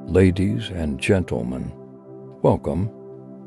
Ladies and gentlemen, welcome.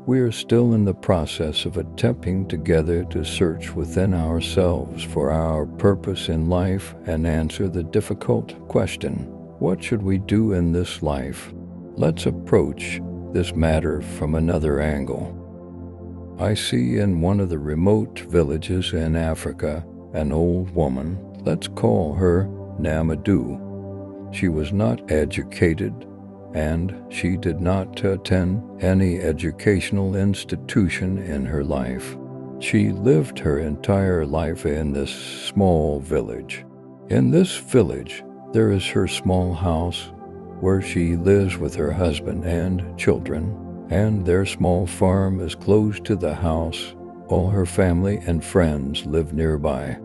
We are still in the process of attempting together to search within ourselves for our purpose in life and answer the difficult question, what should we do in this life? Let's approach this matter from another angle. I see in one of the remote villages in Africa an old woman, let's call her Namadou. She was not educated, and she did not attend any educational institution in her life. She lived her entire life in this small village. In this village, there is her small house where she lives with her husband and children, and their small farm is close to the house. All her family and friends live nearby.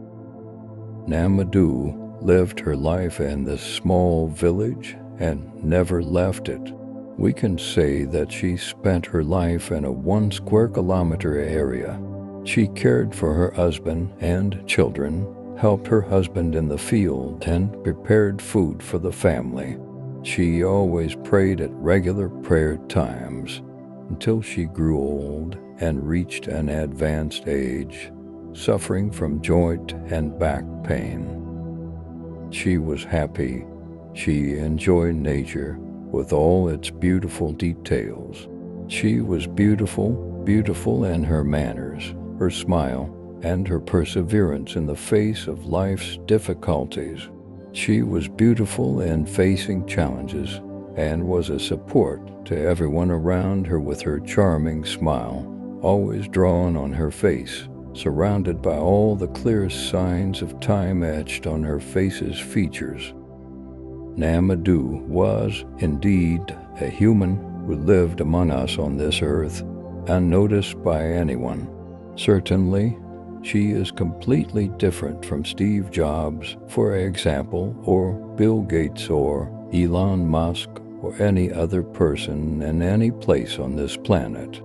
Namadou lived her life in this small village and never left it. We can say that she spent her life in a 1 square kilometer area. She cared for her husband and children, helped her husband in the field, and prepared food for the family. She always prayed at regular prayer times until she grew old and reached an advanced age, suffering from joint and back pain. She was happy. She enjoyed nature with all its beautiful details. She was beautiful in her manners, her smile, and her perseverance in the face of life's difficulties. She was beautiful in facing challenges and was a support to everyone around her with her charming smile, always drawn on her face, surrounded by all the clearest signs of time etched on her face's features. Namadou was, indeed, a human who lived among us on this earth, unnoticed by anyone. Certainly, she is completely different from Steve Jobs, for example, or Bill Gates or Elon Musk or any other person in any place on this planet.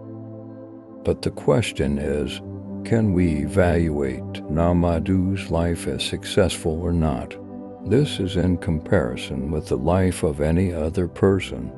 But the question is, can we evaluate Namadou's life as successful or not? This is in comparison with the life of any other person.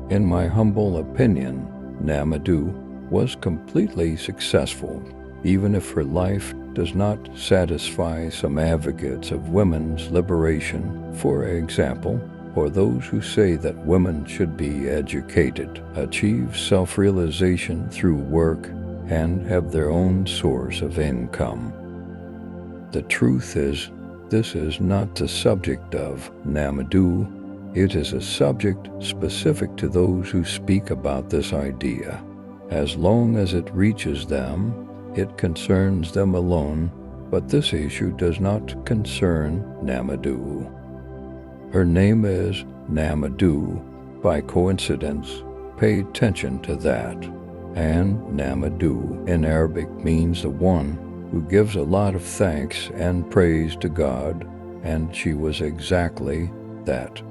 In my humble opinion, Namadou was completely successful, even if her life does not satisfy some advocates of women's liberation, for example, or those who say that women should be educated, achieve self-realization through work, and have their own source of income. The truth is, this is not the subject of Namadou. It is a subject specific to those who speak about this idea. As long as it reaches them, it concerns them alone, but this issue does not concern Namadou. Her name is Namadou by coincidence. Pay attention to that. And Namadou in Arabic means the one who gives a lot of thanks and praise to God, and she was exactly that,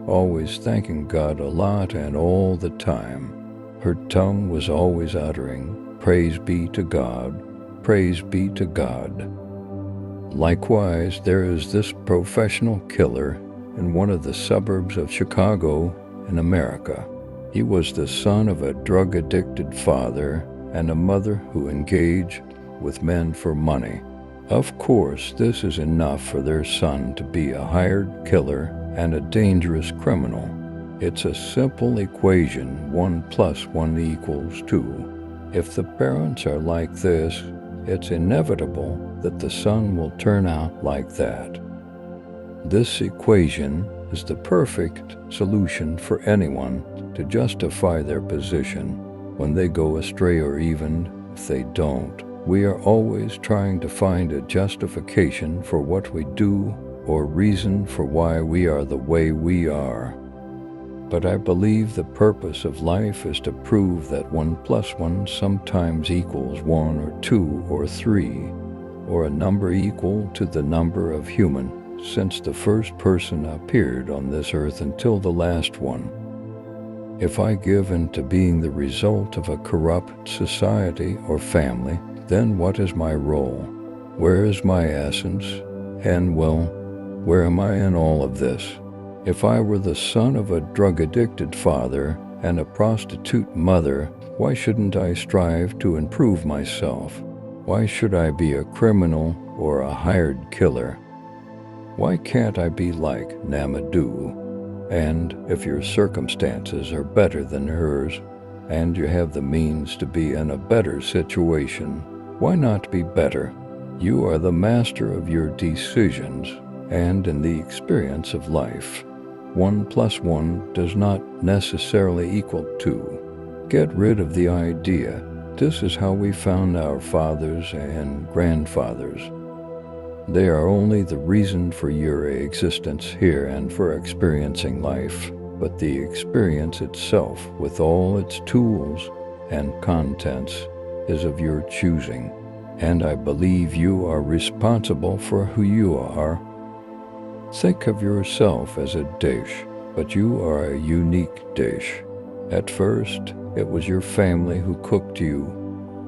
always thanking God a lot and all the time. Her tongue was always uttering, "Praise be to God, praise be to God." Likewise, there is this professional killer in one of the suburbs of Chicago in America. He was the son of a drug-addicted father and a mother who engaged with men for money. Of course, this is enough for their son to be a hired killer and a dangerous criminal. It's a simple equation, 1 + 1 = 2. If the parents are like this, it's inevitable that the son will turn out like that. This equation is the perfect solution for anyone to justify their position when they go astray, or even if they don't. We are always trying to find a justification for what we do or reason for why we are the way we are. But I believe the purpose of life is to prove that 1 + 1 sometimes equals 1 or 2 or 3, or a number equal to the number of human since the first person appeared on this earth until the last one. If I give in to being the result of a corrupt society or family, then what is my role? Where is my essence? And well, where am I in all of this? If I were the son of a drug-addicted father and a prostitute mother, why shouldn't I strive to improve myself? Why should I be a criminal or a hired killer? Why can't I be like Namadou? And if your circumstances are better than hers, and you have the means to be in a better situation, why not be better? You are the master of your decisions, and in the experience of life, 1 plus 1 does not necessarily equal 2. Get rid of the idea, this is how we found our fathers and grandfathers. They are only the reason for your existence here and for experiencing life, but the experience itself, with all its tools and contents, is of your choosing, and I believe you are responsible for who you are. Think of yourself as a dish, but you are a unique dish. At first, it was your family who cooked you,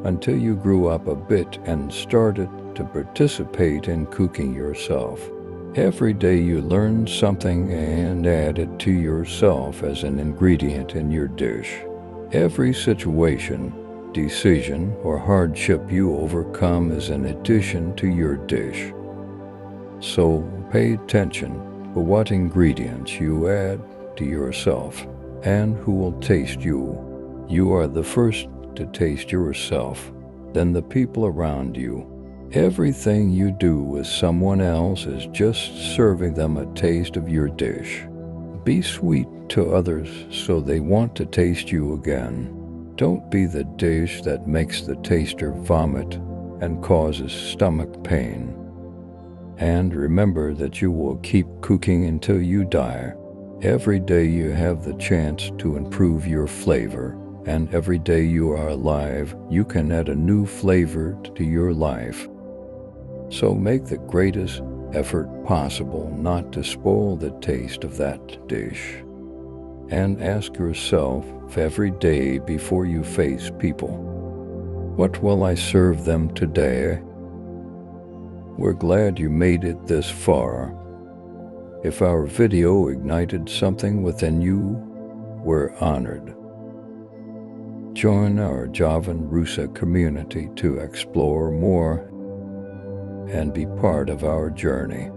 until you grew up a bit and started to participate in cooking yourself. Every day you learn something and add it to yourself as an ingredient in your dish. Every situation, decision, or hardship you overcome is an addition to your dish. So pay attention to what ingredients you add to yourself and who will taste you. You are the first to taste yourself, then the people around you. Everything you do with someone else is just serving them a taste of your dish. Be sweet to others so they want to taste you again. Don't be the dish that makes the taster vomit and causes stomach pain. And remember that you will keep cooking until you die. Every day you have the chance to improve your flavor, and every day you are alive, you can add a new flavor to your life. So make the greatest effort possible not to spoil the taste of that dish. And ask yourself every day before you face people, what will I serve them today? We're glad you made it this far. If our video ignited something within you, we're honored. Join our Javan Rusa community to explore more and be part of our journey.